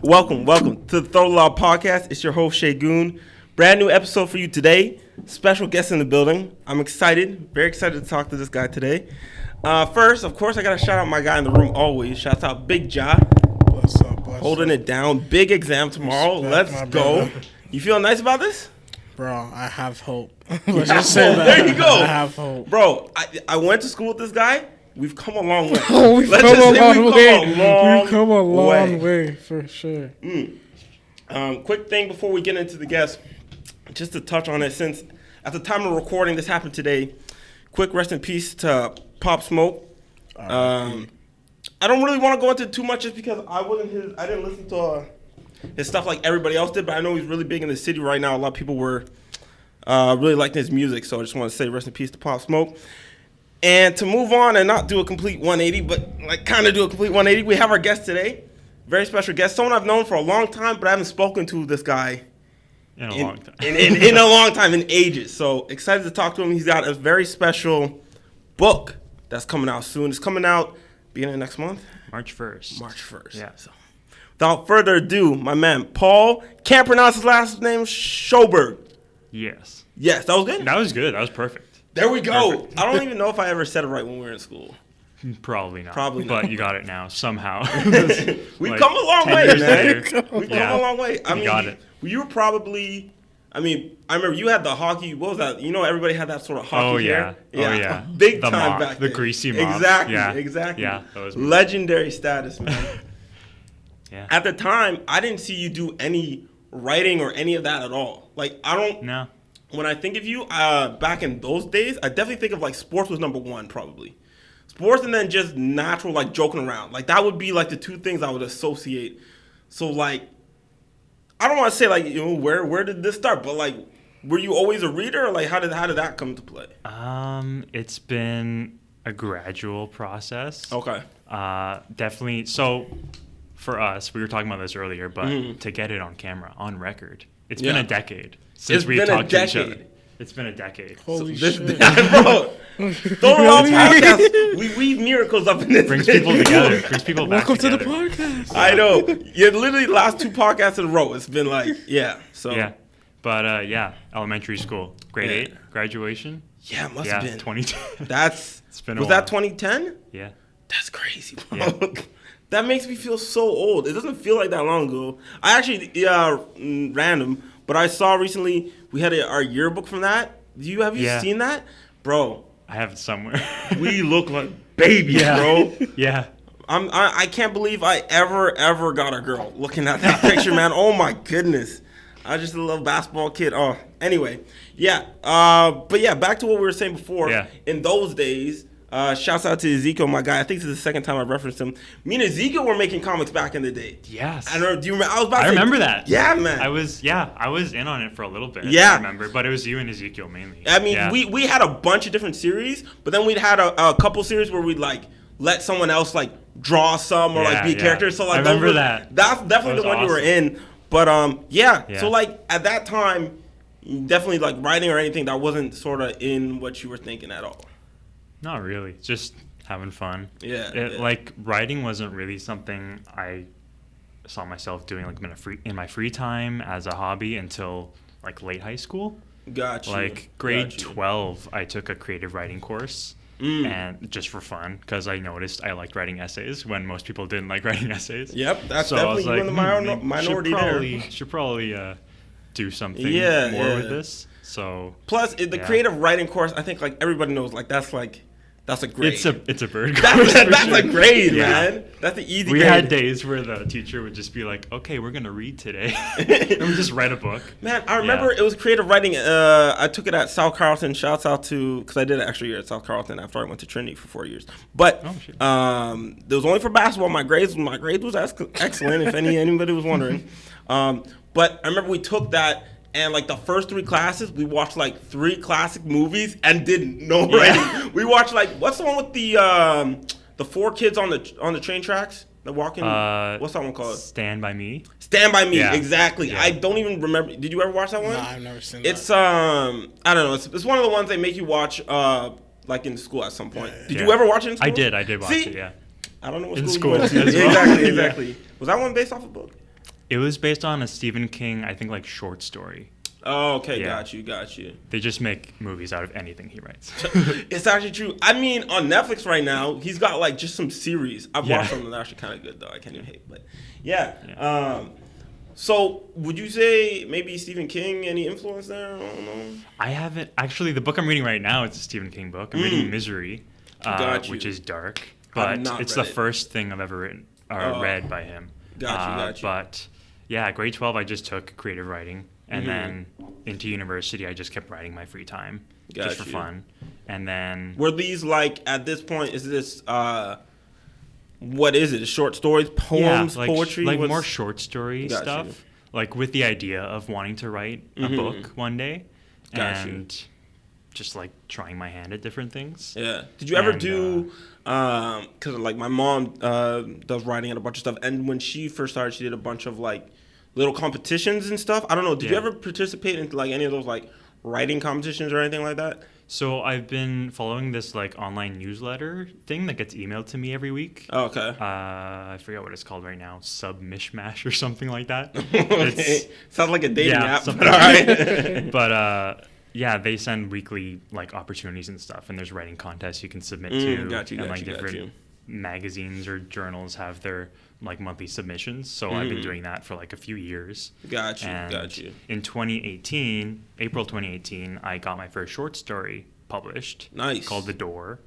Welcome to the Throwthelob podcast. It's your host, ShayGoon. Brand new episode for you today. Special guest in the building. I'm excited, very excited to talk to this guy today. First, of course, I got to shout out my guy in the room always. Shouts out Big Ja. What's up? Holding it down. Big exam tomorrow. Let's go. You feel nice about this? Bro, I have hope. Let's just say that. There you go. I have hope. Bro, I went to school with this guy. We've come a long way. We've come a long way, for sure. Quick thing before we get into the guest, just to touch on it, since at the time of recording, this happened today. Quick rest in peace to Pop Smoke. I don't really want to go into too much just because I didn't listen to his stuff like everybody else did, but I know he's really big in the city right now. A lot of people were really liking his music, so I just want to say rest in peace to Pop Smoke. And to move on and not do a complete 180, but like kind of do a complete 180, we have our guest today. Very special guest. Someone I've known for a long time, but I haven't spoken to this guy in a long time. in a long time, in ages. So excited to talk to him. He's got a very special book that's coming out soon. It's coming out beginning of next month. March 1st. March 1st. Yeah. So without further ado, my man, Paul, can't pronounce his last name, Sjoberg. Yes. Yes, that was good? That was good. That was perfect. There we go. Perfect. I don't even know if I ever said it right when we were in school. Probably not. But you got it now, somehow. We've come a long way, man. We've come a long way. I mean, got it. You were probably, I remember you had the hockey, what was that? You know, everybody had that sort of hockey hair. Oh, yeah. Big the time mop, back the then. greasy mop. Exactly. Yeah, that was legendary status, man. Yeah. At the time, I didn't see you do any writing or any of that at all. Like, I don't. No. When I think of you, back in those days, I definitely think of, like, sports was number one, probably. Sports and then just natural, like, joking around. Like, that would be, like, the two things I would associate. So, like, I don't want to say, like, you know, where did this start? But, like, were you always a reader? Or, like, how did that come to play? It's been a gradual process. Okay. Definitely. So, for us, we were talking about this earlier, but to get it on camera, on record, it's been a decade. Since we've talked to each other. It's been a decade. Holy shit. Bro, Throwthelob podcast, we weave miracles up in this. Brings people together. Brings people back Welcome together. to the podcast. I know. You literally last two podcasts in a row. It's been like, yeah. So Yeah. But, elementary school. Grade 8, graduation. Yeah, it must have been. 2010. It's been was that 2010? Yeah. That's crazy, bro. Yeah. That makes me feel so old. It doesn't feel like that long ago. I actually, random, but I saw recently we had our yearbook from that. Have you seen that? Bro. I have it somewhere. We look like babies, bro. Yeah. I can't believe I ever got a girl looking at that picture, man. Oh, my goodness. I just a little basketball kid. Oh, anyway. Yeah. But, yeah, back to what we were saying before. Yeah. In those days, shouts out to Ezekiel, my guy. I think this is the second time I've referenced him. Me and Ezekiel were making comics back in the day. Yes. I don't know. Do you remember? I remember that. Yeah, man. I was in on it for a little bit. Yeah. I remember, but it was you and Ezekiel mainly. I mean, we had a bunch of different series, but then we'd had a couple series where we'd like let someone else like draw some or like be characters. So like I remember that. That's definitely the one awesome. you were in. But so like at that time, definitely like writing or anything that wasn't sort of in what you were thinking at all. Not really. Just having fun. Yeah. Like writing wasn't really something I saw myself doing like in my free time as a hobby until like late high school. Gotcha. Like grade 12, I took a creative writing course. And just for fun, because I noticed I liked writing essays when most people didn't like writing essays. Yep, that's so definitely you in the minority there. Should probably do something more with this. So plus the creative writing course, I think like everybody knows like that's a grade. It's a bird course. That's a grade, man. That's the easy grade. We had days where the teacher would just be like, okay, we're going to read today. And we just read a book. Man, I remember it was creative writing. I took it at South Carleton. Shouts out to, because I did an extra year at South Carleton after I went to Trinity for 4 years. But it was only for basketball. My grades was excellent, if anybody was wondering. But I remember we took that. And like the first 3 classes, we watched like 3 classic movies and did no writing. We watched like what's the one with the 4 kids on the train tracks? The walking. What's that one called? Stand by Me. Stand by Me. Yeah. Exactly. Yeah. I don't even remember. Did you ever watch that one? No, I've never seen that. It's I don't know. It's one of the ones they make you watch like in school at some point. Did you ever watch it in school? I did watch it. Yeah. I don't know what in school you went as to. well. Exactly. Was that one based off a book? It was based on a Stephen King, I think, like short story. Oh, okay. Yeah. Got you. They just make movies out of anything he writes. It's actually true. I mean, on Netflix right now, he's got like just some series. I've watched some that are actually kind of good though. I can't even hate, but yeah. So would you say maybe Stephen King, any influence there? I don't know. I haven't actually. The book I'm reading right now is a Stephen King book. I'm reading Misery, which is dark, but it's the first thing I've ever written or read by him. Got you. But yeah, at grade 12, I just took creative writing, and then into university, I just kept writing my free time just for fun. And then were these like at this point? Is this what is it? Short stories, poems, poetry, like more short story stuff. Like with the idea of wanting to write a book one day, and just like trying my hand at different things. Yeah. Did you ever do? Because like my mom does writing and a bunch of stuff, and when she first started, she did a bunch of like little competitions and stuff. I don't know. Did you ever participate in like any of those like writing competitions or anything like that? So I've been following this like online newsletter thing that gets emailed to me every week. Oh, okay. I forget what it's called right now. Submishmash or something like that. Okay. Sounds like a dating app, but all right. But yeah, they send weekly like opportunities and stuff, and there's writing contests you can submit to. Different magazines or journals have their like monthly submissions. So I've been doing that for like a few years. Got you. In 2018, April 2018, I got my first short story published. Nice. Called The Door.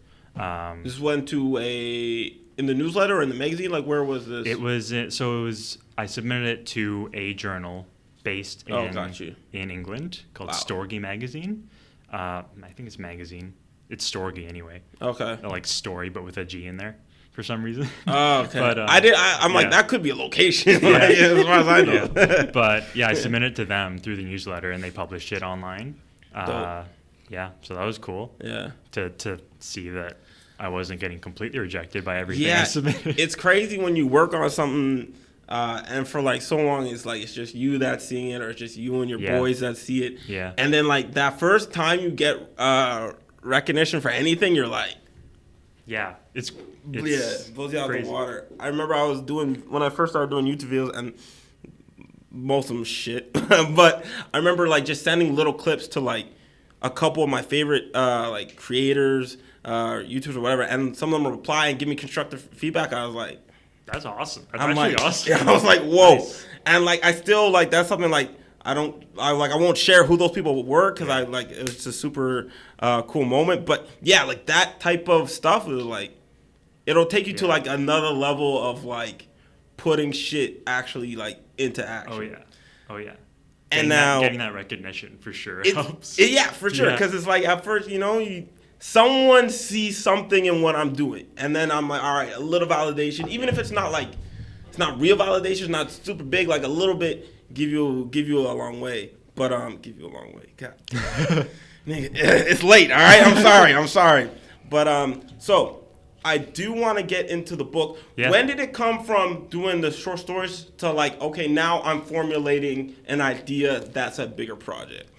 This went to in the newsletter or in the magazine? Like where was this? I submitted it to a journal based in England called Storgy Magazine. I think it's magazine. It's Storgy anyway. Okay. Like story, but with a G in there for some reason. Oh, okay. But, I'm like, that could be a location. As far as I know. But yeah, I submitted it to them through the newsletter, and they published it online. Yeah, so that was cool. Yeah. To see that I wasn't getting completely rejected by everything I submitted. It's crazy when you work on something. And for like so long, it's like it's just you that's seeing it, or it's just you and your boys that see it. Yeah. And then like that first time you get recognition for anything, you're like, it's blows you out of the water. I remember when I first started doing YouTube videos, and most of them shit, but I remember like just sending little clips to like a couple of my favorite like creators, YouTubers or whatever, and some of them would reply and give me constructive feedback. I was like, that's awesome. That's actually awesome. Yeah, I was like, whoa. Nice. And like, I still like, that's something like, I won't share who those people were because it was a super cool moment. But yeah, like that type of stuff is like, it'll take you to like another level of like putting shit actually like into action. Oh yeah. And getting that recognition for sure helps. Yeah, for sure. Because it's like at first, someone sees something in what I'm doing, and then I'm like, all right, a little validation, even if it's not real validation, it's not super big, like a little bit, give you a long way. But give you a long way. God, nigga, it's late. All right, I'm sorry. But so I do want to get into the book. Yeah. When did it come from doing the short stories to like, okay, now I'm formulating an idea that's a bigger project?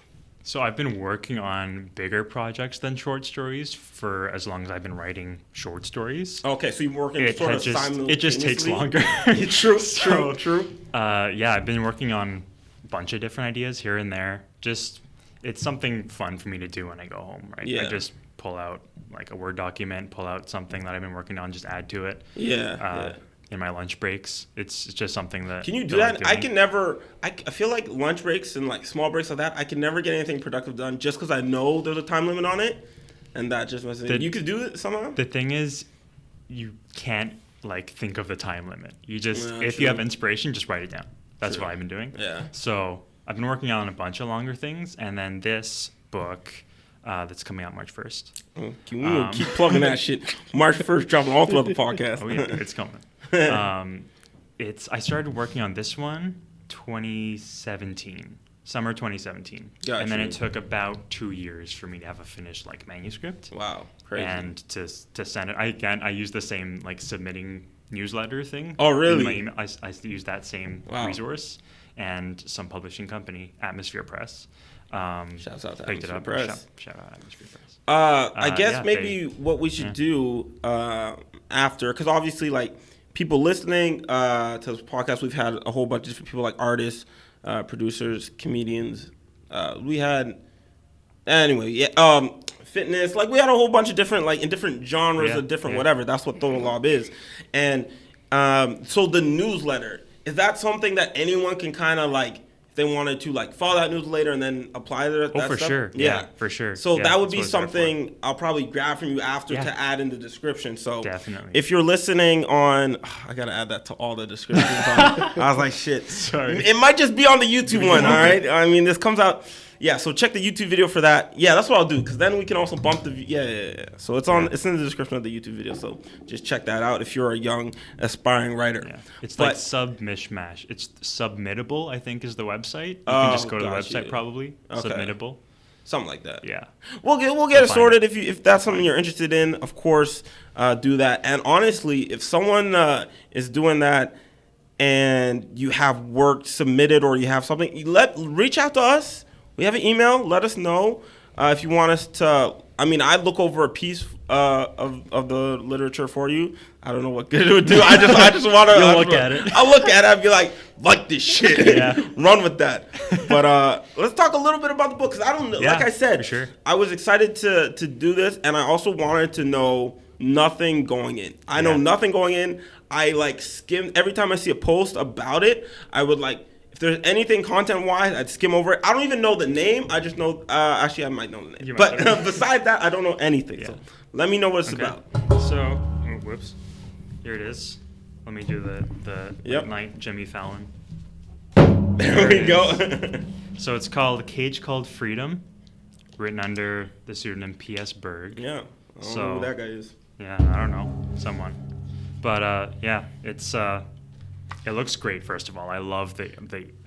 So I've been working on bigger projects than short stories for as long as I've been writing short stories. Okay, so you're working simultaneously? It just takes longer. True. I've been working on a bunch of different ideas here and there. Just, it's something fun for me to do when I go home, right? Yeah. I just pull out like a Word document, pull out something that I've been working on, just add to it. In my lunch breaks. It's just something that... Can you do that? I can never... I feel like lunch breaks and like small breaks like that, I can never get anything productive done just because I know there's a time limit on it. And that just messes me. You could do it somehow? The thing is, you can't like think of the time limit. You just... if you have inspiration, just write it down. That's what I've been doing. Yeah. So I've been working on a bunch of longer things. And then this book... that's coming out March 1st. We keep plugging that shit. March 1st, dropping all throughout the podcast. Oh yeah, it's coming. I started working on this one 2017, summer 2017. And then it took about 2 years for me to have a finished like manuscript. Wow, crazy. And to send it, I used the same like submitting newsletter thing. Oh, really? In my email. I use that same resource, and some publishing company, Atmosphere Press. Shouts out to picked it Atmosphere up. Press. Shout out Atmosphere Press. I guess what we should do after, because obviously, like, people listening to this podcast, we've had a whole bunch of different people, like artists, producers, comedians. We had, fitness. Like, we had a whole bunch of different, like, in different genres of different whatever. That's what throwthelob is. And so the newsletter, is that something that anyone can kind of, like, if they wanted to, like, follow that newsletter and then apply that for stuff? Sure. Yeah, for sure. So that would be something I'll probably grab from you after to add in the description. So definitely, if you're listening on, I got to add that to all the descriptions. I was like, shit. Sorry. It might just be on the YouTube one, all right? I mean, this comes out. Yeah, so check the YouTube video for that. Yeah, that's what I'll do, because then we can also bump the yeah. So it's in the description of the YouTube video. So just check that out if you're a young aspiring writer. Yeah. It's like Submishmash. It's Submittable, I think, is the website. You can just go to the website probably. Okay. Submittable. Something like that. Yeah. We'll get it sorted if that's something you're interested in. Of course, do that. And honestly, if someone is doing that and you have work submitted or you have something, reach out to us. We have an email. Let us know if you want us to. I mean, I'd look over a piece of the literature for you. I don't know what good it would do. I just want to look at it. I'll look at it and be like this shit. Yeah. Run with that. But let's talk a little bit about the book, because I don't know. Like I said, for sure. I was excited to do this, and I also wanted to know nothing going in. I know nothing going in. I like skim every time I see a post about it. I would like. If there's anything content-wise, I'd skim over it. I don't even know the name. I just know. Actually, I might know the name. But besides that, I don't know anything. Yeah. So let me know what it's about. So, whoops. Here it is. Let me do the night Jimmy Fallon. There we go. So it's called Cage Called Freedom, written under the pseudonym P.S. Berg. Yeah. I don't know who that guy is. Yeah, I don't know. Someone. But, it's... It looks great, first of all. I love the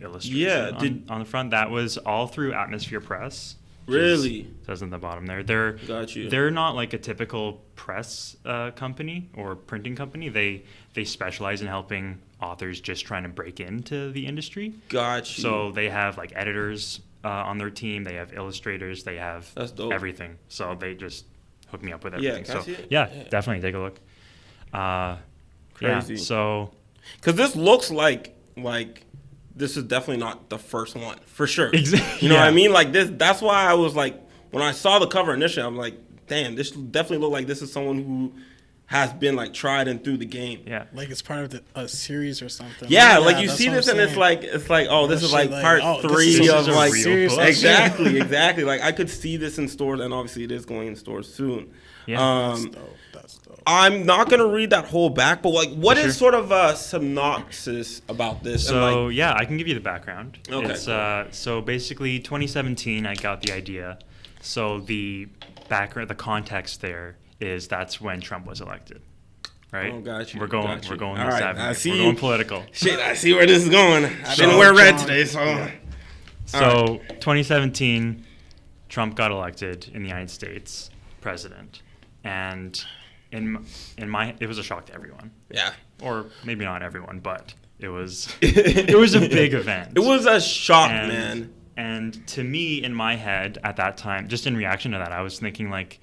illustration on the front. That was all through Atmosphere Press. Really? Says on the bottom there. They're not like a typical press company or printing company. They specialize in helping authors just trying to break into the industry. Got you. So they have like editors on their team. They have illustrators. They have everything. So they just hook me up with everything. Yeah, can I see it? Yeah, definitely take a look. Crazy. Yeah, so... Because this looks like this is definitely not the first one, for sure. Exactly. You know what I mean? Like this. That's why I was like, when I saw the cover initially, I'm like, damn, this definitely look like this is someone who has been like tried and through the game. Yeah. Like it's part of a series or something. Yeah, like you see this and it's like, oh, this is like part 3 of like exactly. Like I could see this in stores, and obviously it is going in stores soon. Yeah. That's dope. I'm not gonna read that whole back, but like, what is sort of a synopsis about this? So I can give you the background. Okay. It's, so basically, 2017, I got the idea. So the background, the context there is that's when Trump was elected, right? Oh, got you. We're going. Got you. We're going. All This right, avenue. We're going political. Shit, I see where this is going. I didn't wear red today, so. Yeah. So 2017, Trump got elected in the United States president, and in my it was a shock to everyone. Yeah. Or maybe not everyone, but it was it was a big event. It was a shock, man. And to me, in my head at that time, just in reaction to that, I was thinking like,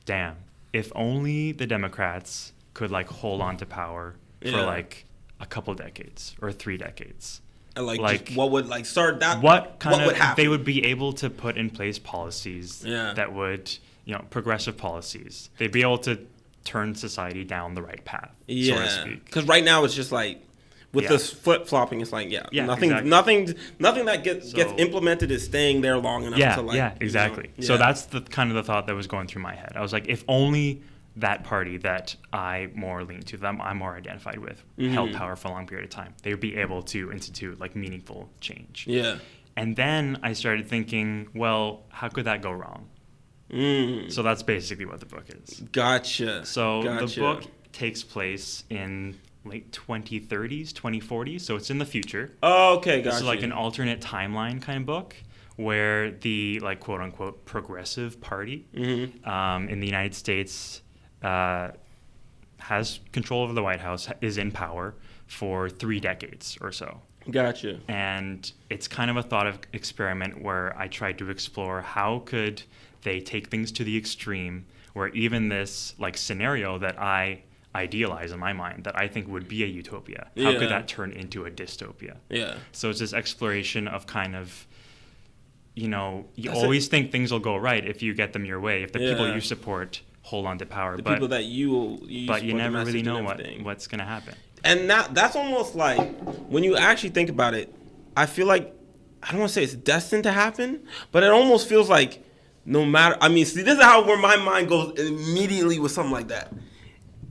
damn, if only the Democrats could like hold on to power for like a couple decades or 3 decades. And like what would like start that? What would happen? They would be able to put in place policies that would, progressive policies. They'd be able to turn society down the right path, so to speak. Because right now it's just like with this flip flopping, it's like nothing that gets implemented is staying there long enough to like exactly. So that's the kind of the thought that was going through my head. I was like, if only that party that I more lean to, that I'm more identified with, held power for a long period of time, they would be able to institute like meaningful change. Yeah. And then I started thinking, well, how could that go wrong? So that's basically what the book is. Gotcha. So the book takes place in late 2030s, 2040s, so it's in the future. Oh, okay, gotcha. This is like an alternate timeline kind of book where the like quote unquote progressive party in the United States has control over the White House, is in power for 3 decades or so. Gotcha. And it's kind of a thought experiment where I tried to explore how could they take things to the extreme where even this like scenario that I idealize in my mind that I think would be a utopia, how could that turn into a dystopia? Yeah. So it's this exploration of kind of, you always think things will go right if you get them your way, if the people you support hold on to power. The people that you but you never really know what's going to happen. And that's almost like, when you actually think about it, I feel like, I don't want to say it's destined to happen, but it almost feels like no matter, this is where my mind goes immediately with something like that.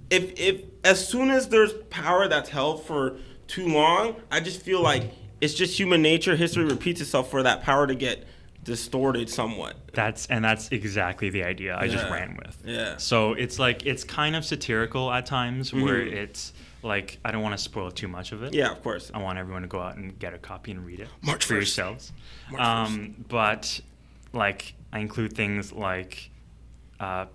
If as soon as there's power that's held for too long, I just feel like it's just human nature. History repeats itself for that power to get distorted somewhat. That's exactly the idea I just ran with. Yeah. So it's like, it's kind of satirical at times where it's like, I don't want to spoil too much of it. Yeah, of course. I want everyone to go out and get a copy and read it March for 1st. yourselves. March 1st. But like, I include things like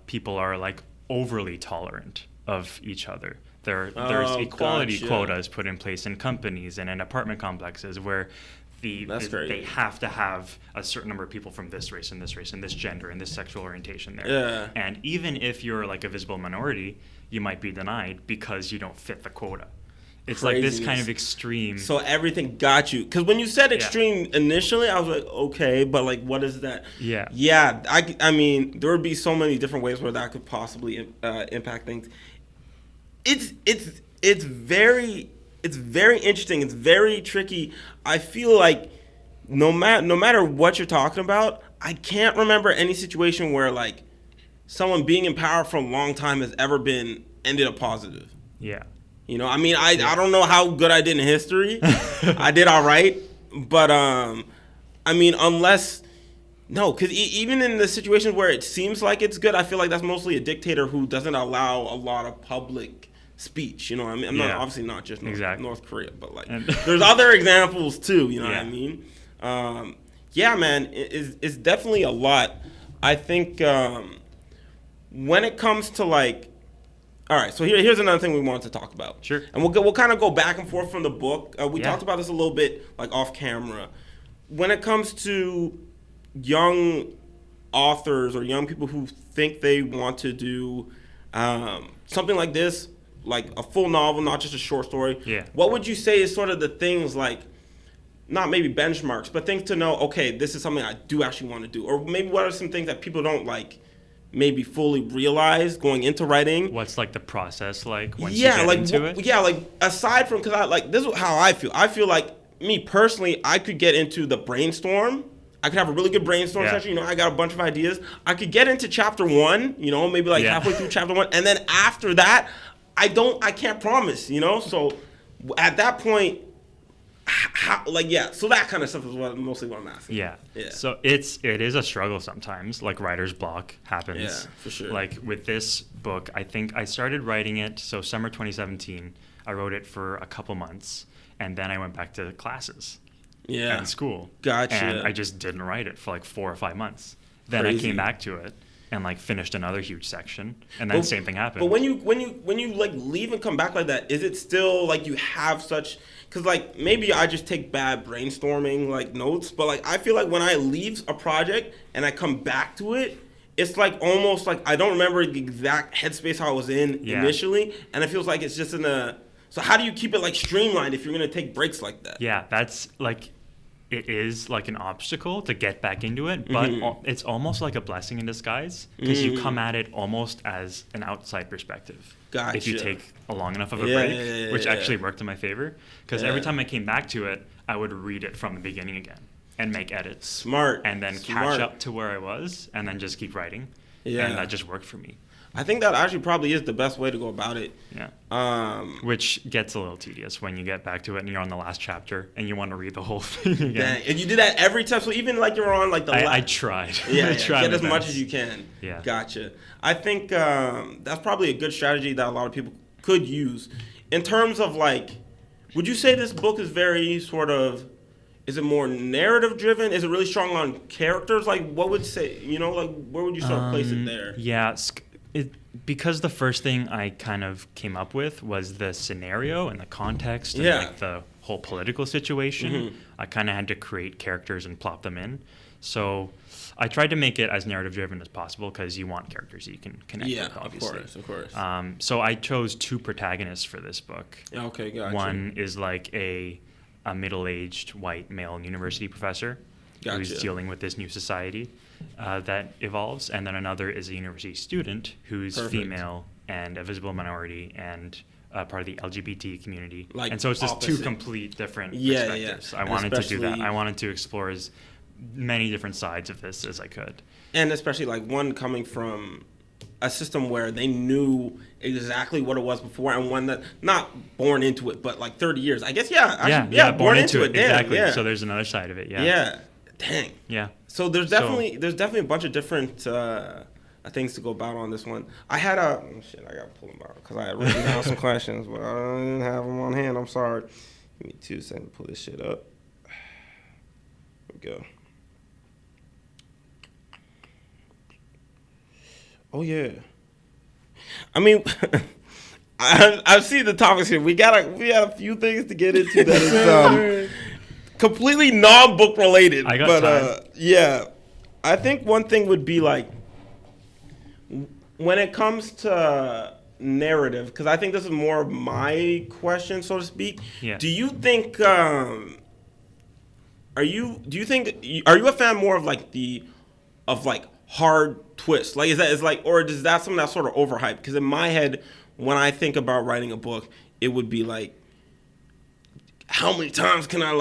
people are like overly tolerant of each other. There's equality quotas put in place in companies and in apartment complexes where they have to have a certain number of people from this race and this race and this gender and this sexual orientation there. Yeah. And even if you're like a visible minority, you might be denied because you don't fit the quota. It's like this kind of extreme. So everything got you. Because when you said extreme initially, I was like, okay, but like, what is that? Yeah. Yeah. I mean, there would be so many different ways where that could possibly impact things. It's very interesting. It's very tricky. I feel like no matter what you're talking about, I can't remember any situation where like someone being in power for a long time has ever been ended up positive. Yeah. I don't know how good I did in history. I did all right, but because even in the situations where it seems like it's good, I feel like that's mostly a dictator who doesn't allow a lot of public speech. I'm not obviously not just North Korea, but like there's other examples too. What I mean? Man, it's definitely a lot. I think when it comes to like. All right, so here's another thing we wanted to talk about. Sure. And we'll kind of go back and forth from the book. We talked about this a little bit, like off camera. When it comes to young authors or young people who think they want to do something like this, like a full novel, not just a short story, what would you say is sort of the things like, not maybe benchmarks, but things to know, okay, this is something I do actually want to do? Or maybe what are some things that people don't like maybe fully realize going into writing? What's like the process like once you get into it? Yeah, like aside from, because this is how I feel. I feel like, me personally, I could get into the brainstorm. I could have a really good brainstorm session. I got a bunch of ideas. I could get into chapter 1, maybe like halfway through chapter 1. And then after that, I can't promise, So at that point, so that kind of stuff is mostly what I'm asking. Yeah. So it is a struggle sometimes, like writer's block happens. Yeah, for sure. Like with this book, I think I started writing it, so summer 2017, I wrote it for a couple months, and then I went back to classes at school. Gotcha. And I just didn't write it for like 4 or 5 months. Then Crazy. I came back to it and like finished another huge section, and then same thing happened. But when you like leave and come back like that, is it still like you have such? Because like maybe I just take bad brainstorming like notes, but like I feel like when I leave a project and I come back to it, it's like almost like I don't remember the exact headspace how I was in initially, and it feels like it's just in a. So how do you keep it like streamlined if you're gonna take breaks like that? Yeah, that's like. It is like an obstacle to get back into it, but it's almost like a blessing in disguise because you come at it almost as an outside perspective. Gotcha. If you take a long enough of a break, which actually worked in my favor, because every time I came back to it, I would read it from the beginning again and make edits. Smart. And then catch up to where I was and then just keep writing. Yeah. And that just worked for me. I think that actually probably is the best way to go about it. Yeah. Which gets a little tedious when you get back to it and you're on the last chapter and you want to read the whole thing again. Dang. And you do that every time. So even like you're on like the last. I tried. Yeah, I tried get as much as you can. Yeah. Gotcha. I think that's probably a good strategy that a lot of people could use. In terms of like, would you say this book is very sort of, is it more narrative driven? Is it really strong on characters? Like what would say, like where would you sort of place it there? Yeah. because the first thing I kind of came up with was the scenario and the context and like the whole political situation. Mm-hmm. I kind of had to create characters and plop them in. So I tried to make it as narrative driven as possible because you want characters you can connect with, obviously. Of course. So I chose 2 protagonists for this book. Okay, gotcha. One is like a middle-aged white male university professor who's dealing with this new society that evolves, and then another is a university student who's female and a visible minority and part of the LGBT community. And so it's just opposite. 2 complete different perspectives. I wanted to do that. I wanted to explore as many different sides of this as I could. And especially like one coming from a system where they knew exactly what it was before, and one that not born into it, but like 30 years. I guess, born into it. Exactly. Yeah. So there's another side of it. Yeah. Dang. Yeah. So there's definitely a bunch of different things to go about on this one. I had I gotta pull them out because I had written down some questions, but I didn't have them on hand. I'm sorry. Give me 2 seconds to pull this shit up. Here we go. Oh yeah. I mean, I see the topics here. We got a few things to get into that is completely non-book related. I got time. Yeah, I think one thing would be like when it comes to narrative, because I think this is more of my question, so to speak. Yeah. Do you think? Are you a fan more of like hard twist? Like, or is that something that's sort of overhyped? Because in my head, when I think about writing a book, it would be like, how many times can I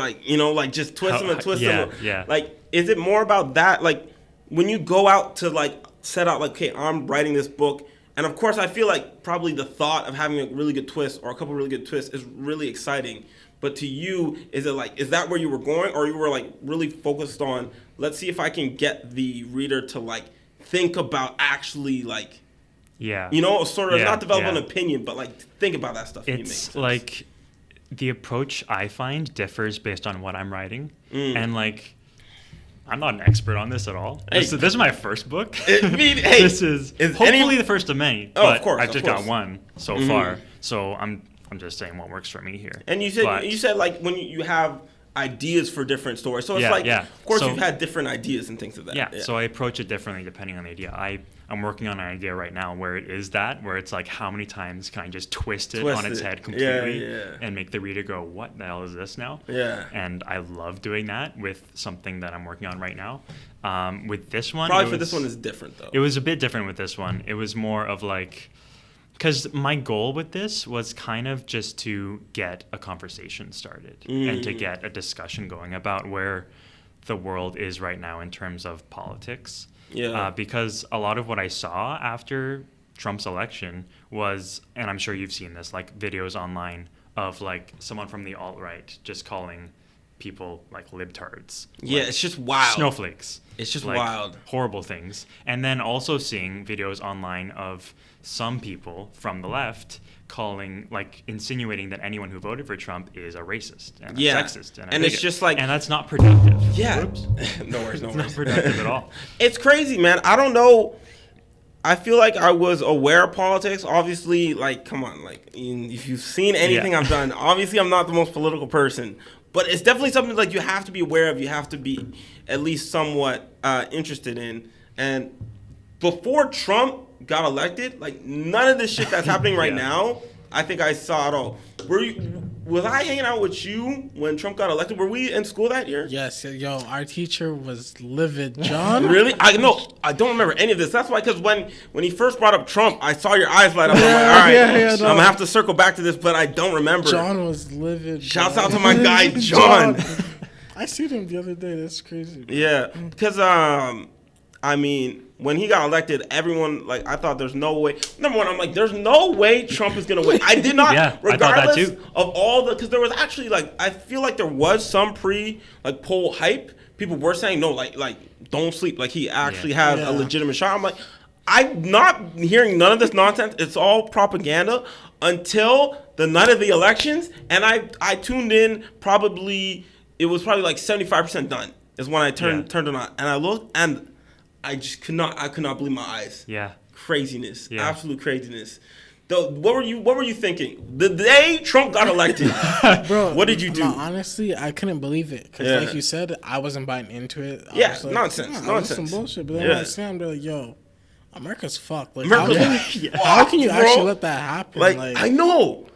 just twist them and twist them? Yeah. Like, is it more about that? Like, when you go out to set out okay, I'm writing this book, and of course I feel like probably the thought of having a really good twist or a couple really good twists is really exciting. But to you, is that where you were going, or you were like really focused on, let's see if I can get the reader to think about actually sort of not develop an opinion, but think about that stuff. It's like the approach I find differs based on what I'm writing, and I'm not an expert on this at all. This is my first book. This is hopefully the first of many. But of course, I've just got one so far, so I'm just saying what works for me here. And you said when you have ideas for different stories, so it's of course you've had different ideas and things of that. Yeah, so I approach it differently depending on the idea. I'm working on an idea right now where it's like, how many times can I just twist it on its head completely and make the reader go, what the hell is this now? Yeah. And I love doing that with something that I'm working on right now. With this one, this one is different though. It was a bit different with this one. It was more of because my goal with this was kind of just to get a conversation started and to get a discussion going about where the world is right now in terms of politics. Yeah. Because a lot of what I saw after Trump's election was, and I'm sure you've seen this, videos online of someone from the alt-right just calling people libtards. Yeah, it's just wild. Snowflakes. It's just wild. Horrible things. And then also seeing videos online of some people from the left insinuating that anyone who voted for Trump is a racist and a sexist and a bigot. It's just and that's not productive. Yeah. Oops. No worries. It's not productive at all. It's crazy, man. I don't know. I feel like I was aware of politics. Obviously, come on, if you've seen anything I've done, obviously I'm not the most political person. But it's definitely something you have to be aware of. You have to be at least somewhat interested in. And before Trump got elected, none of this shit that's happening right now, I think I saw it all. Was I hanging out with you when Trump got elected? Were we in school that year? Yes, our teacher was livid, John. Really? I don't remember any of this. That's why, because when he first brought up Trump, I saw your eyes light up. I'm like, all right, I'm going to have to circle back to this, but I don't remember. John was livid. Shouts out to my guy, John. I seen him the other day. That's crazy. Yeah, because, when he got elected, everyone, I thought there's no way. Number one, I'm like, there's no way Trump is going to win. I did not, regardless of all because there was actually, I feel like there was some poll hype. People were saying, no, don't sleep. He actually has a legitimate shot. I'm like, I'm not hearing none of this nonsense. It's all propaganda until the night of the elections. And I tuned in it was probably 75% done is when I turned it on. And I looked and I could not believe my eyes. Yeah. craziness, absolute craziness. What were you thinking the day Trump got elected? Bro, what did you do? Honestly, I couldn't believe it because, like you said, I wasn't buying into it. Nonsense. Nonsense. Some bullshit. But then I understand, they're like, yo, America's fucked. Like, how can you actually let that happen? Like, I know.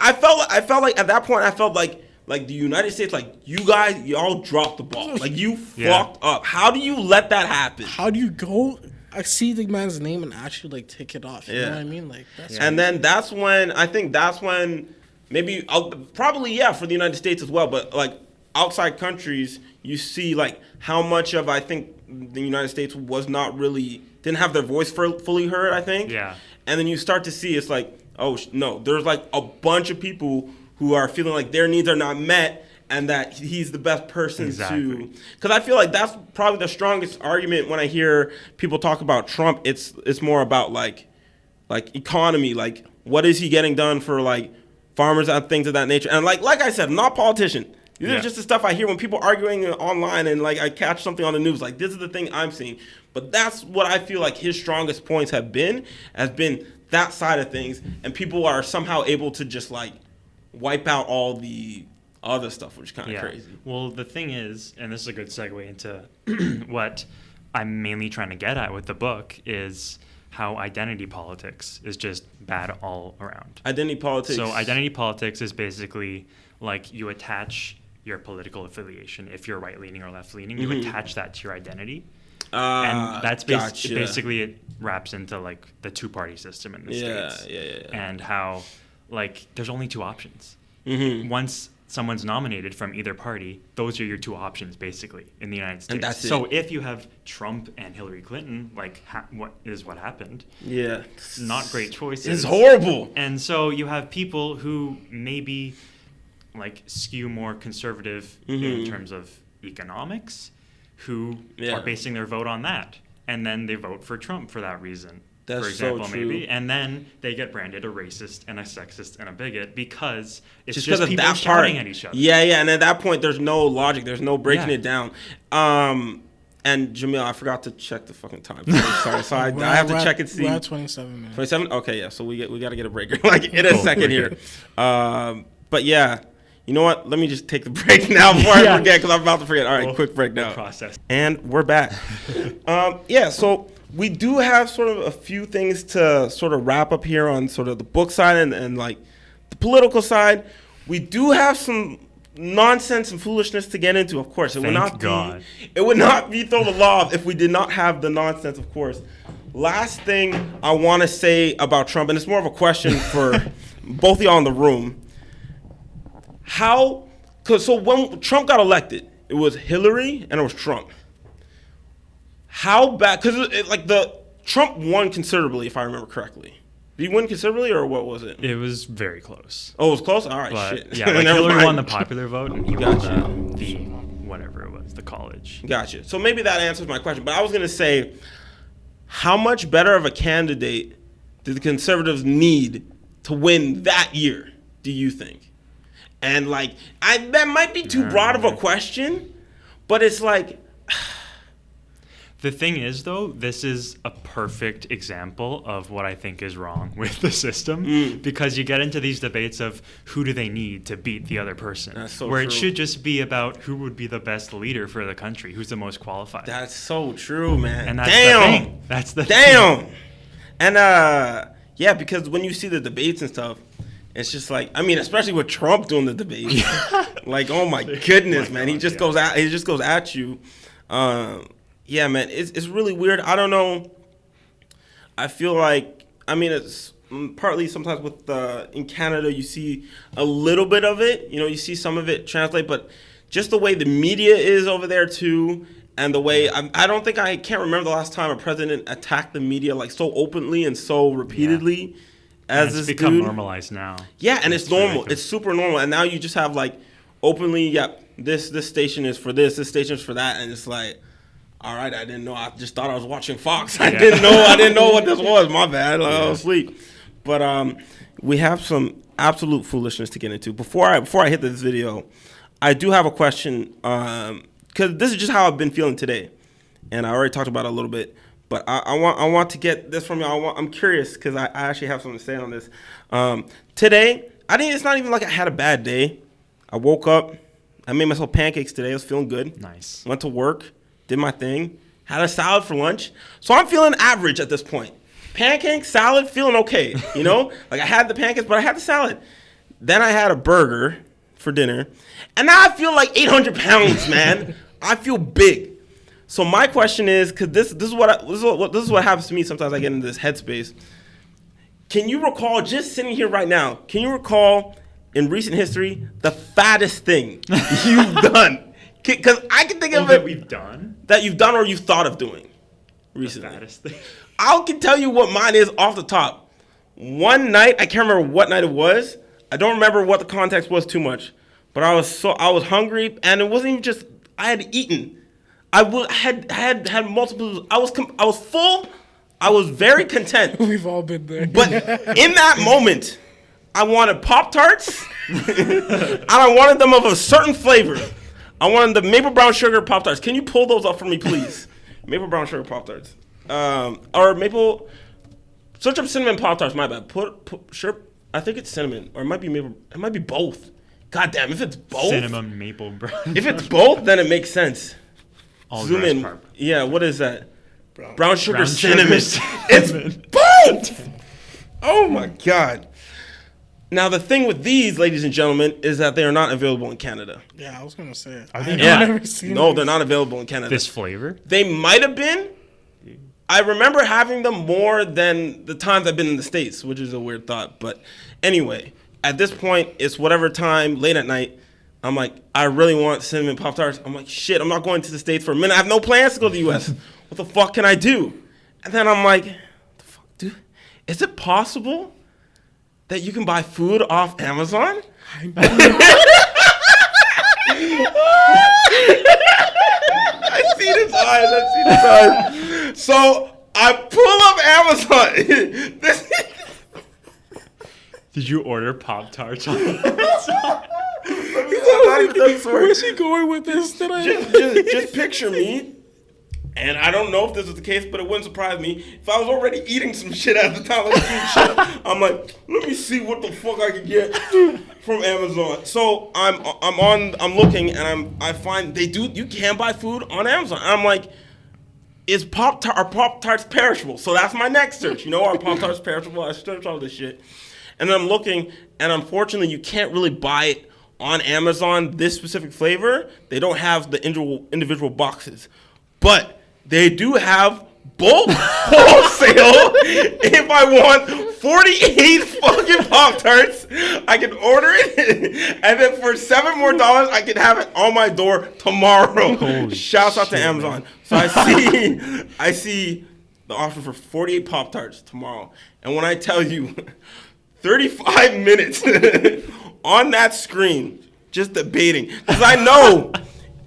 I felt like at that point, I felt like the United States, like, y'all dropped the ball. Like, you fucked up. How do you let that happen? How do you go? I see the man's name and actually like tick it off. You know what I mean? Like, that's and then that's when maybe probably for the United States as well, but like outside countries, you see like how much of I think the United States was not really didn't have their voice fully heard. I think. Yeah. And then you start to see it's like, oh no, there's like a bunch of people who are feeling like their needs are not met. And that he's the best person to, because I feel like that's probably the strongest argument when I hear people talk about Trump. It's more about like economy, like what is he getting done for like farmers and things of that nature. And like I said, I'm not a politician. These are just the stuff I hear when people arguing online and like I catch something on the news. Like this is the thing I'm seeing. But that's what I feel like his strongest points has been that side of things, and people are somehow able to just like wipe out all the other stuff, which is kind of crazy. Well, the thing is, and this is a good segue into what I'm mainly trying to get at with the book, is how identity politics is just bad all around. Identity politics. So identity politics is basically like you attach your political affiliation. If you're right-leaning or left-leaning, you attach that to your identity. And that's basically it wraps into like the two-party system in the States. Yeah. And how like there's only two options. Once someone's nominated from either party, those are your two options basically in the United States. And that's so if you have Trump and Hillary Clinton, like what happened? Yeah, not great choices. It's horrible. And so you have people who maybe like skew more conservative in terms of economics, who are basing their vote on that, and then they vote for Trump for that reason. That's for example, so true. maybe, and then they get branded a racist and a sexist and a bigot because it's just of people that shouting at each other. Yeah, and at that point, there's no logic. There's no breaking it down. And Jamil, I forgot to check the fucking time. Sorry. I have to check and see. We're at 27 minutes. 27? Okay, yeah. So we got to get a break like in a second here. But yeah. You know what? Let me just take the break now before I forget, because I'm about to forget. All right, quick break now. Process. And we're back. So we do have sort of a few things to sort of wrap up here on sort of the book side and like the political side. We do have some nonsense and foolishness to get into, of course. It would not be throwthelob if we did not have the nonsense, of course. Last thing I want to say about Trump, and it's more of a question for both of y'all in the room. So when Trump got elected, it was Hillary and it was Trump. How bad? Because like Trump won considerably, if I remember correctly. Did he win considerably, or what was it? It was very close. Oh, it was close? All right, but, shit. Yeah, like Hillary won the popular vote, and he won the whatever it was, the college. Gotcha. So maybe that answers my question. But I was going to say, how much better of a candidate did the conservatives need to win that year, do you think? And like, that might be too broad of a question, but it's like. The thing is, though, this is a perfect example of what I think is wrong with the system, because you get into these debates of who do they need to beat the other person, That's so where true. It should just be about who would be the best leader for the country, who's the most qualified. That's so true, man. And that's the thing. That's the thing. And because when you see the debates and stuff, it's just like, I mean, especially with Trump doing the debate, like, oh my goodness, man, he just goes at you. Yeah, man, it's really weird. I don't know. I feel like, I mean, it's partly sometimes with in Canada, you see a little bit of it. You know, you see some of it translate, but just the way the media is over there too, and the way I can't remember the last time a president attacked the media like so openly and so repeatedly. Yeah. As it's this become dude. Normalized now. Yeah, and it's normal. Ridiculous. It's super normal. And now you just have like openly, this station is for this station is for that, and it's like, all right, I didn't know. I just thought I was watching Fox. I didn't know what this was. My bad. I was asleep. But we have some absolute foolishness to get into. Before I hit this video, I do have a question, because this is just how I've been feeling today, and I already talked about it a little bit. But I want to get this from you. I'm curious because I actually have something to say on this. Today, it's not even like I had a bad day. I woke up. I made myself pancakes today. I was feeling good. Nice. Went to work. Did my thing. Had a salad for lunch. So I'm feeling average at this point. Pancakes, salad, feeling okay. You know? Like I had the pancakes, but I had the salad. Then I had a burger for dinner. And now I feel like 800 pounds, man. I feel big. So my question is, because this is what happens to me sometimes. I get into this headspace. Can you recall, just sitting here right now, can you recall in recent history the fattest thing you've done? Because I can think of it that you've done or you've thought of doing recently. The fattest thing. I can tell you what mine is off the top. One night, I can't remember what night it was. I don't remember what the context was too much, but I was hungry, and it wasn't even just I had eaten. I had multiple. I was full. I was very content. We've all been there. But in that moment, I wanted Pop-Tarts, and I wanted them of a certain flavor. I wanted the maple brown sugar Pop-Tarts. Can you pull those up for me, please? Maple brown sugar Pop-Tarts. Or maple. Search up cinnamon Pop-Tarts. My bad. Sure. I think it's cinnamon, or it might be maple. It might be both. God damn, if it's both. Cinnamon maple brown. If it's both, then it makes sense. All Zoom in. Part. Yeah, what is that? Brown sugar brown cinnamon. It's both. Oh my God. Now the thing with these, ladies and gentlemen, is that they are not available in Canada. Yeah, I was gonna say it. I've never seen. No, they're not available in Canada. This flavor? They might have been. I remember having them more than the times I've been in the States, which is a weird thought. But anyway, at this point, it's whatever time, late at night. I'm like, I really want cinnamon Pop-Tarts. I'm like, shit, I'm not going to the States for a minute. I have no plans to go to the U.S. What the fuck can I do? And then I'm like, what the fuck, dude? Is it possible that you can buy food off Amazon? I see this eyes. So I pull up Amazon. Did you order Pop-Tarts on Amazon? Where's he going with this? Just picture me, and I don't know if this is the case, but it wouldn't surprise me if I was already eating some shit at the time. I'm like, let me see what the fuck I can get from Amazon. So I'm looking, and I find you can buy food on Amazon. And I'm like, are Pop-Tarts perishable? So that's my next search. Are Pop-Tarts perishable? I search all this shit, and then I'm looking, and unfortunately, you can't really buy it on Amazon, this specific flavor. They don't have the individual boxes. But they do have bulk wholesale. If I want 48 fucking Pop-Tarts, I can order it. And then for $7 more, I can have it on my door tomorrow. Shouts out to Amazon. Man. So I see the offer for 48 Pop-Tarts tomorrow. And when I tell you 35 minutes on that screen, just debating. Because I know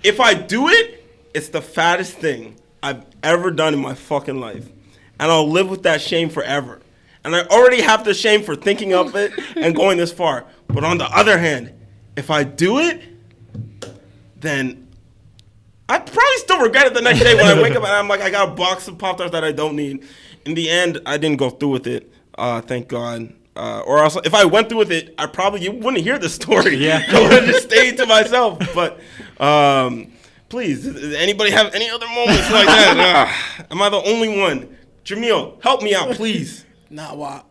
if I do it, it's the fattest thing I've ever done in my fucking life. And I'll live with that shame forever. And I already have the shame for thinking of it and going this far. But on the other hand, if I do it, then I probably still regret it the next day when I wake up and I'm like, I got a box of Pop-Tarts that I don't need. In the end, I didn't go through with it. Thank God. Or else, if I went through with it, you wouldn't hear the story. Yeah. I would have just stayed to myself. But please, does anybody have any other moments like that? Am I the only one? Jamil, help me out, please. Well,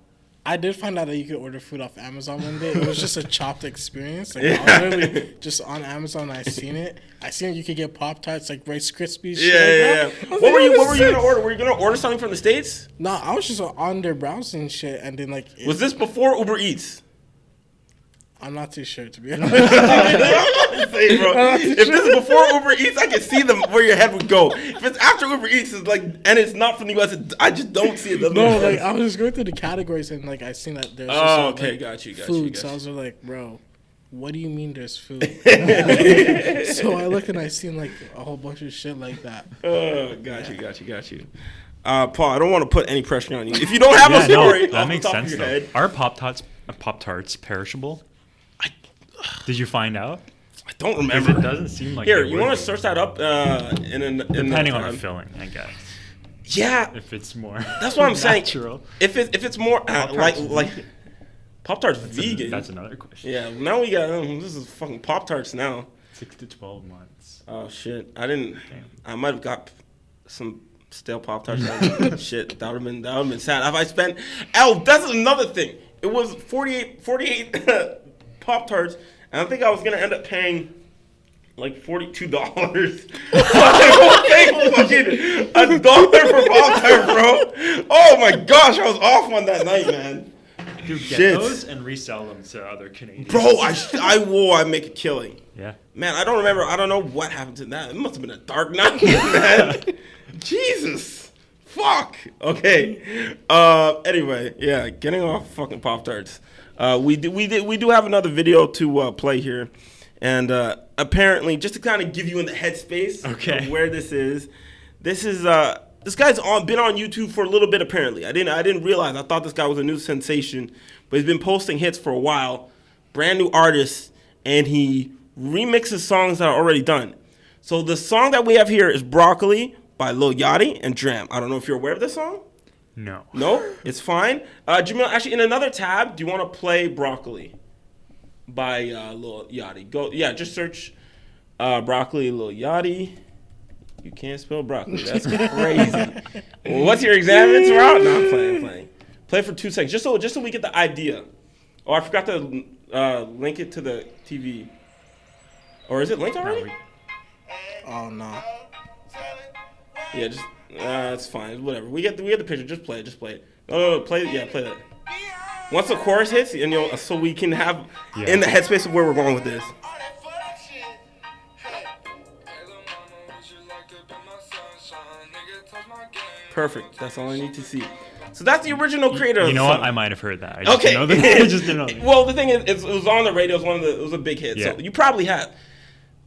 I did find out that you could order food off Amazon one day. It was just a chopped experience. I was literally just on Amazon. I seen it. You could get Pop-Tarts, like Rice Krispies. Yeah. What were you gonna order? Were you gonna order something from the States? No, I was just on there browsing shit, and then was this before Uber Eats? I'm not too sure, to be honest. Say, bro, if this is before Uber Eats, I can see where your head would go. If it's after Uber Eats, and it's not from the US, I just don't see it. No, I was going through the categories and I seen that there's got you. Food. So I was like, bro, what do you mean there's food? So I look and I seen a whole bunch of shit like that. Oh, got you. Paul, I don't want to put any pressure on you. If you don't have a story, that makes sense. Are Pop-Tarts perishable? Did you find out? I don't remember. It doesn't seem like. Here, you want to search that up? Depending on the filling, I guess. Yeah. If it's more. That's what I'm saying. Natural. If it's more like Pop-Tarts vegan. That's another question. Yeah. Now we got this is fucking Pop-Tarts now. 6 to 12 months. Oh shit! I didn't. Damn. I might have got some stale Pop-Tarts. Shit, that would have been sad. If I spent. Oh, that's another thing. It was 48 Pop-Tarts, and I think I was gonna end up paying like $42. Fucking $1 for Pop-Tart, bro. Oh my gosh, I was off on that night, man. Dude, get those and resell them to other Canadians. Bro, I make a killing. Yeah. Man, I don't remember. I don't know what happened to that. It must have been a dark night, man. Jesus. Fuck. Okay. Anyway, yeah, getting off fucking Pop-Tarts. We do have another video to play here. And apparently, just to kind of give you in the headspace of where this is this guy's been on YouTube for a little bit. Apparently, I didn't realize. I thought this guy was a new sensation, but he's been posting hits for a while. Brand new artist, and he remixes songs that are already done. So the song that we have here is "Broccoli" by Lil Yachty and Dram. I don't know if you're aware of this song. No. No, it's fine. Jamil, actually, in another tab, do you want to play "Broccoli" by Lil Yachty? Go, yeah, just search "Broccoli" Lil Yachty. You can't spell broccoli. That's crazy. Well, what's your exams route? No, I'm playing. Play for 2 seconds, just so we get the idea. Oh, I forgot to link it to the TV. Or is it linked already? Oh no. Yeah, just it's fine. Whatever. We get the picture. Just play it. No, play that. Once the chorus hits, and so we can have in the headspace of where we're going with this. Perfect. That's all I need to see. So that's the original creator. You know what? I might have heard that. I just didn't know that. Well, the thing is, it was on the radio. It was a big hit. Yeah. So you probably have.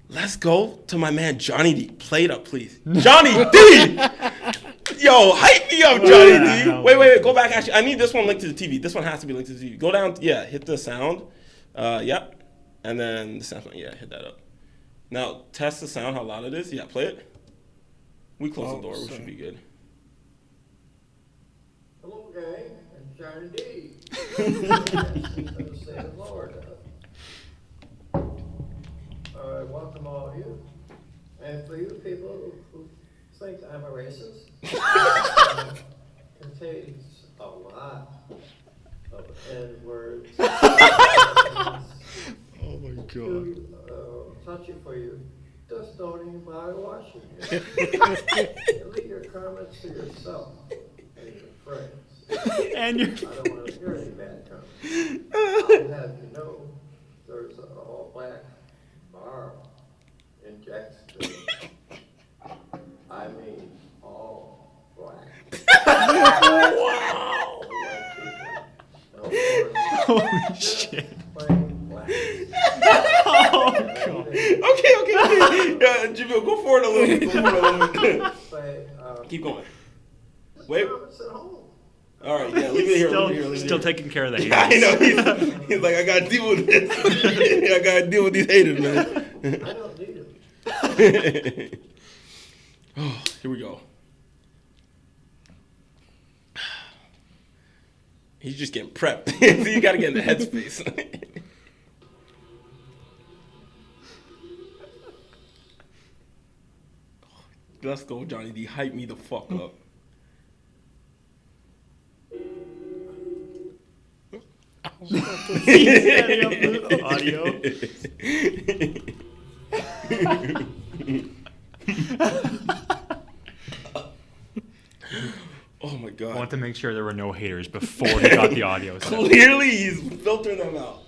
Let's go to my man Johnny D. Play it up, please. Johnny D. Yo, hype me up, Johnny D. Wait. Go back. Actually, I need this one linked to the TV. This one has to be linked to the TV. Go down. Yeah, hit the sound. Yep. And then the sound. Yeah, hit that up. Now test the sound. How loud it is. Yeah, play it. We close the door. We should be good. Hello, gang. I'm Johnny D. From the state of Florida. I welcome all of you. And for you people who think I'm a racist, contains a lot of N-words. Oh my god. Too touchy for you. Just don't even bother watching it. Leave your comments to yourself and your friends. And your I don't want to hear any bad comments. I'll have you know there's an all-black bar in Jacksonville. I mean, all black. Wow. Holy shit. Plain black. Oh god. Okay. Jamil, go forward a little bit. Say, Keep going. Wait. comments at home. All right. Yeah. Leave it here. Still taking care of that. Yeah, I know. He's like, I gotta deal with this. I gotta deal with these haters, man. I don't need it. Oh, here we go. He's just getting prepped. So you gotta get in the headspace. Let's go, Johnny D. Hype me the fuck up. He's setting up the audio. Oh my god. I want to make sure there were no haters before he got the audio. Clearly, he's filtering them out.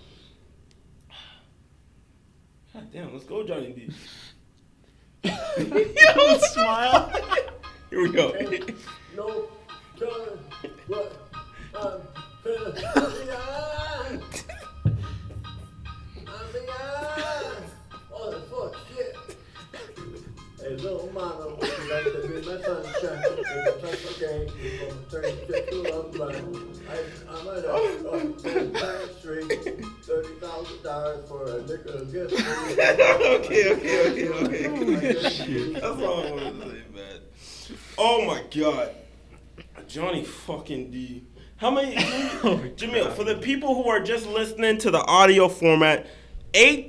God damn, let's go, Johnny D. Yo, smile. Here we go. No telling what I'm beyond. Oh, that's fuck shit. Hey, little mama, would you like to be my sunshine? It's okay. You're gonna turn shit to love line. I'm at a 10th Street, $30,000 for a nickel gift. Okay. That's all I wanted to say, man. Oh my god. Johnny fucking D. How many? Jamil, for the people who are just listening to the audio format,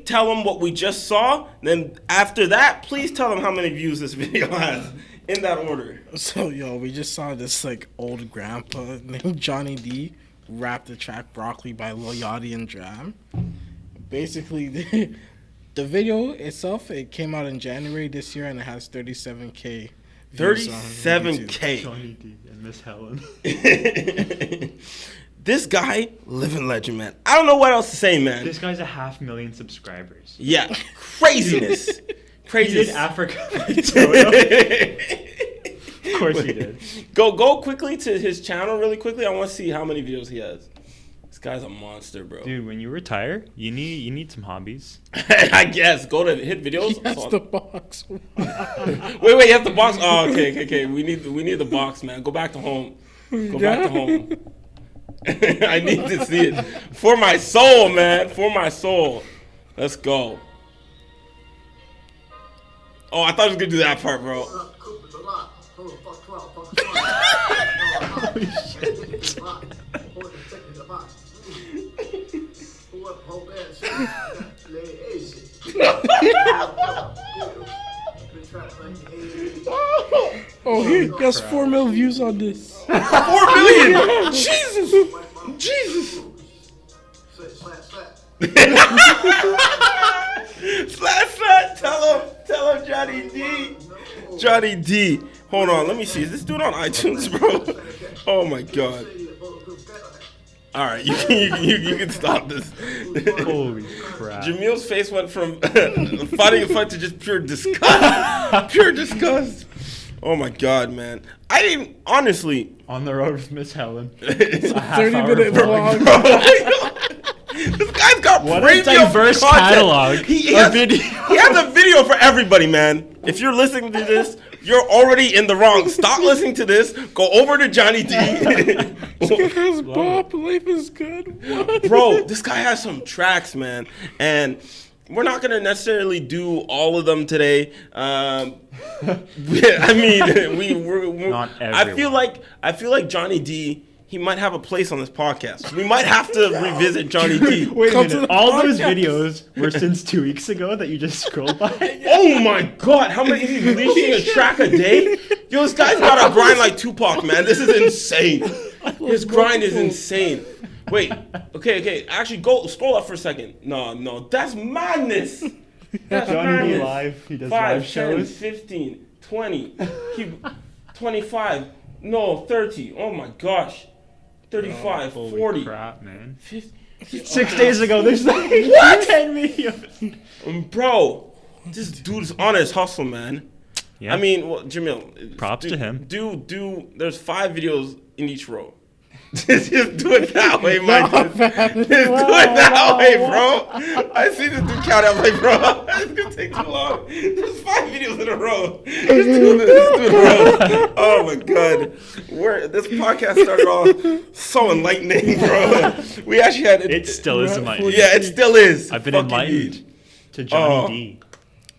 tell them what we just saw. Then after that, please tell them how many views this video has in that order. So, we just saw this like old grandpa named Johnny D rap the track "Broccoli" by Lil Yachty and Dram. Basically, the video itself, it came out in January this year and it has 37K. 37K. Johnny D and Miss Helen. This guy, living legend, man. I don't know what else to say, man. This guy's 500,000 subscribers. Yeah, craziness. He did Africa. Of course he did. Go quickly to his channel really quickly. I want to see how many videos he has. This guy's a monster, bro. Dude, when you retire, you need some hobbies. I guess. Go to hit videos. That's the box. Wait, you have the box? Oh, okay. We need the box, man. Go back to home. Go back to home. I need to see it. For my soul, man. For my soul. Let's go. Oh, I thought I was going to do that part, bro. Oh, he got 4 million views on this. 4 million! Jesus! Slap! Tell him, Johnny D. Johnny D. Hold on, let me see. Is this dude on iTunes, bro? Oh my god. All right, you can stop this. Holy crap! Jamil's face went from fighting a fight to just pure disgust. Pure disgust. Oh my god, man! I didn't honestly. On the road with Miss Helen. It's a 30-minute vlog. This guy's got what a diverse catalog. He has a video for everybody, man. If you're listening to this, you're already in the wrong. Stop listening to this. Go over to Johnny D. This guy has bop. Life is good. What? Bro, this guy has some tracks, man. And we're not going to necessarily do all of them today. I mean, we're not everyone. I feel like Johnny D, he might have a place on this podcast. We might have to revisit Johnny D. Wait a minute. All those videos were since 2 weeks ago that you just scrolled by? Oh my god, how many is he releasing a track a day? Yo, this guy's got to grind like Tupac, man. This is insane. His grind is insane. Wait, okay. Actually, scroll up for a second. No, that's madness. That's Johnny D live. He does 5, live shows. 10, 15, 20, 25, 30. Oh my gosh. 35, 40. Crap, man. 50. 6 days ago, there's like 10 videos. Bro, this dude's on his hustle, man. Yeah. I mean, well, Jamil. Props to him. There's 5 videos in each row. Just do it that way, Mike. Just do it that way, bro. I see this dude count out, like, bro, it's gonna take too long. There's 5 videos in a row. Just do it, bro. Oh my god, this podcast started off so enlightening, bro. We actually had it still is enlightening. Yeah, it still is. I've been enlightened to Johnny D.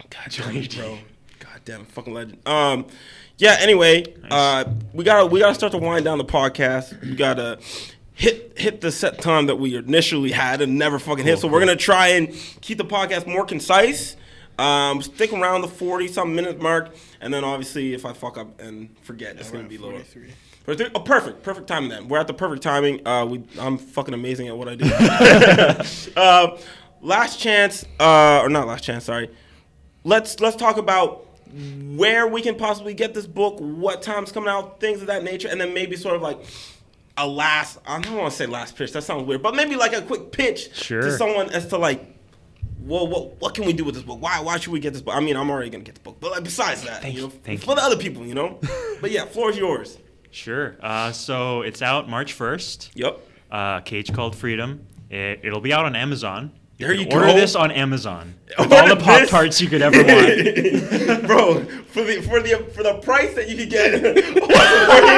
God, Johnny D, bro. God damn, fucking legend. Yeah. Anyway, nice. We gotta start to wind down the podcast. We gotta hit the set time that we initially had and never fucking hit. So we're gonna try and keep the podcast more concise. Stick around the 40-something minute mark, and then obviously if I fuck up and forget, it's gonna be lower. 43. Oh, perfect timing then. We're at the perfect timing. I'm fucking amazing at what I do. Last chance, or not last chance. Sorry. Let's talk about where we can possibly get this book, what time's coming out, things of that nature, and then maybe sort of like I don't want to say last pitch, that sounds weird, but maybe like a quick pitch to someone as to like, well, what can we do with this book? Why should we get this book? I mean, I'm already going to get the book, but like besides that, Thank you. For the other people, you know? But yeah, floor is yours. Sure. So it's out March 1st. Yep. Cage Called Freedom. It'll be out on Amazon. There you Order go. this on Amazon. With all the Pop-Tarts you could ever want. Bro, for the price that you could get for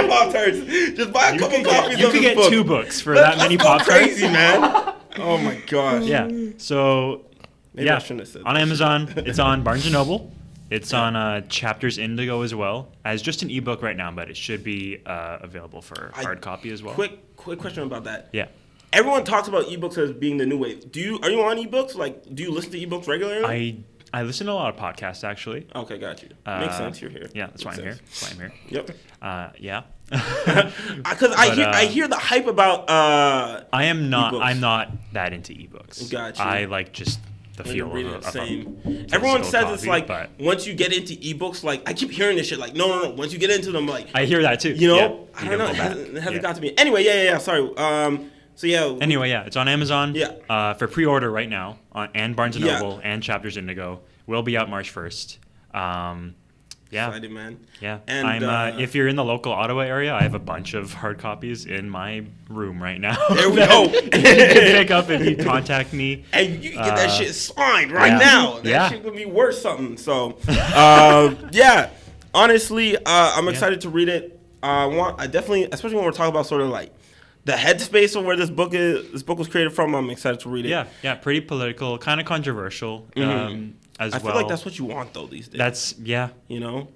Pop-Tarts, just buy a couple copies of this book. You could get 2 books for that many Pop-Tarts. Crazy, man. Oh my gosh. Yeah. So, Maybe I shouldn't have said on Amazon. It's on Barnes & Noble. It's on Chapters Indigo as well, as just an ebook right now, but it should be available for hard copy as well. Quick question about that. Yeah. Everyone talks about ebooks as being the new wave. Are you on ebooks? Like, do you listen to ebooks regularly? I listen to a lot of podcasts, actually. Okay, got you. Makes sense. You're here. Yeah, that's why I'm here. Yep. Yeah. Because I hear the hype about. I'm not that into ebooks. Got you. I like just the feel of same. Everyone says it's like once you get into ebooks, like I keep hearing this shit. Like no. Once you get into them, like I hear that too. You know, I don't know. It hasn't got to me. Anyway, yeah. Sorry. Anyway, it's on Amazon. Yeah. For pre-order right now and Barnes & Noble and Chapters Indigo. Will be out March 1st. Yeah. Excited, man. Yeah. And if you're in the local Ottawa area, I have a bunch of hard copies in my room right now. There we go. You can pick up if you contact me. And you can get that shit signed right now. That shit could be worth something. So, yeah. Honestly, I'm excited to read it. I definitely, especially when we're talking about sort of like the headspace of where this book was created from. I'm excited to read it. Yeah. Pretty political, kind of controversial. I feel like that's what you want though these days. You know.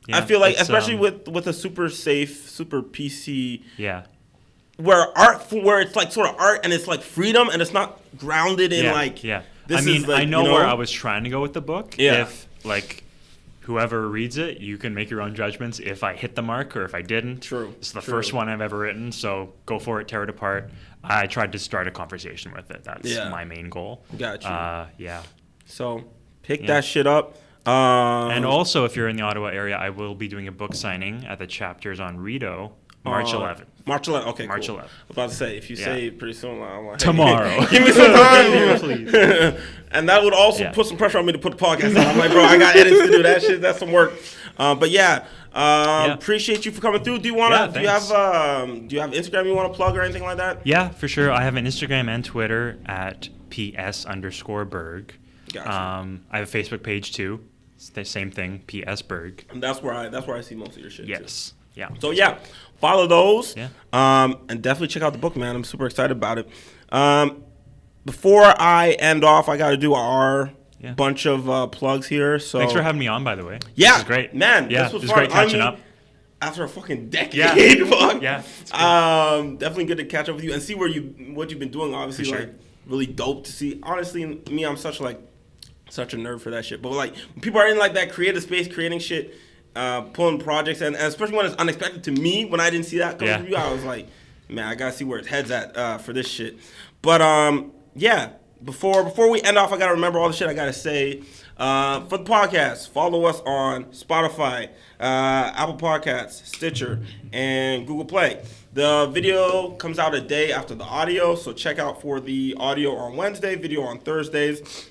Yeah, I feel like especially with a super safe, super PC. Yeah. Where it's like sort of art and it's like freedom and it's not grounded in like. Yeah. Like, I know where I was trying to go with the book. Yeah. If like whoever reads it, you can make your own judgments if I hit the mark or if I didn't. True. It's the first one I've ever written, so go for it, tear it apart. I tried to start a conversation with it. That's my main goal. Gotcha. Yeah. So pick that shit up. And also, if you're in the Ottawa area, I will be doing a book signing at the Chapters on Rideau, March 11th. March 11th. Okay, March cool. 11th. I was about to say, if you say pretty soon, I'm like, tomorrow. Give me some time, please. And that would also put some pressure on me to put the podcast out. I'm like, bro, I got edits to do. That shit, that's some work. But appreciate you for coming through. Do you want to? Do you have Instagram you want to plug or anything like that? Yeah, for sure. I have an Instagram and Twitter at ps_berg. Gotcha. I have a Facebook page too. It's the same thing, PS Berg. And that's where I see most of your shit. Yes. Too. Yeah. So follow those. Yeah. And definitely check out the book, man. I'm super excited about it. Before I end off, I got to do our bunch of plugs here. So thanks for having me on, by the way. Yeah, this is great, man. Yeah, this was great catching up. After a fucking decade, Yeah. Definitely good to catch up with you and see what you've been doing. Obviously, sure. like really dope to see. Honestly, me, I'm such a nerd for that shit. But like when people are in like that creative space, creating shit, pulling projects, and especially when it's unexpected to me, when I didn't see that come from you, I was like, man, I gotta see where its head's at for this shit. But before we end off, I gotta remember all the shit I gotta say. For the podcast, follow us on Spotify, Apple Podcasts, Stitcher, and Google Play. The video comes out a day after the audio, so check out for the audio on Wednesday, video on Thursdays.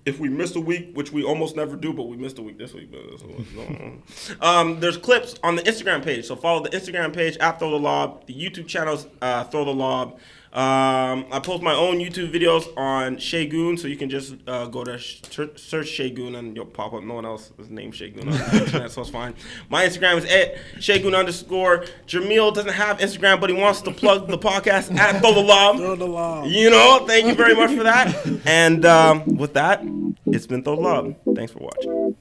If we missed a week, which we almost never do, but we missed a week this week. But that's what's going on. There's clips on the Instagram page, so follow the Instagram page at @throwthelob. The YouTube channel's @throwthelob. I post my own YouTube videos on ShayGoon, so you can just go to search ShayGoon and you'll pop up. No one else is named ShayGoon on the internet, so it's fine. My Instagram is @ShayGoon_. Jamil doesn't have Instagram, but he wants to plug the podcast @throwthelob. Throw the lob. You know, thank you very much for that. And with that, it's been Throw the Lob. Thanks for watching.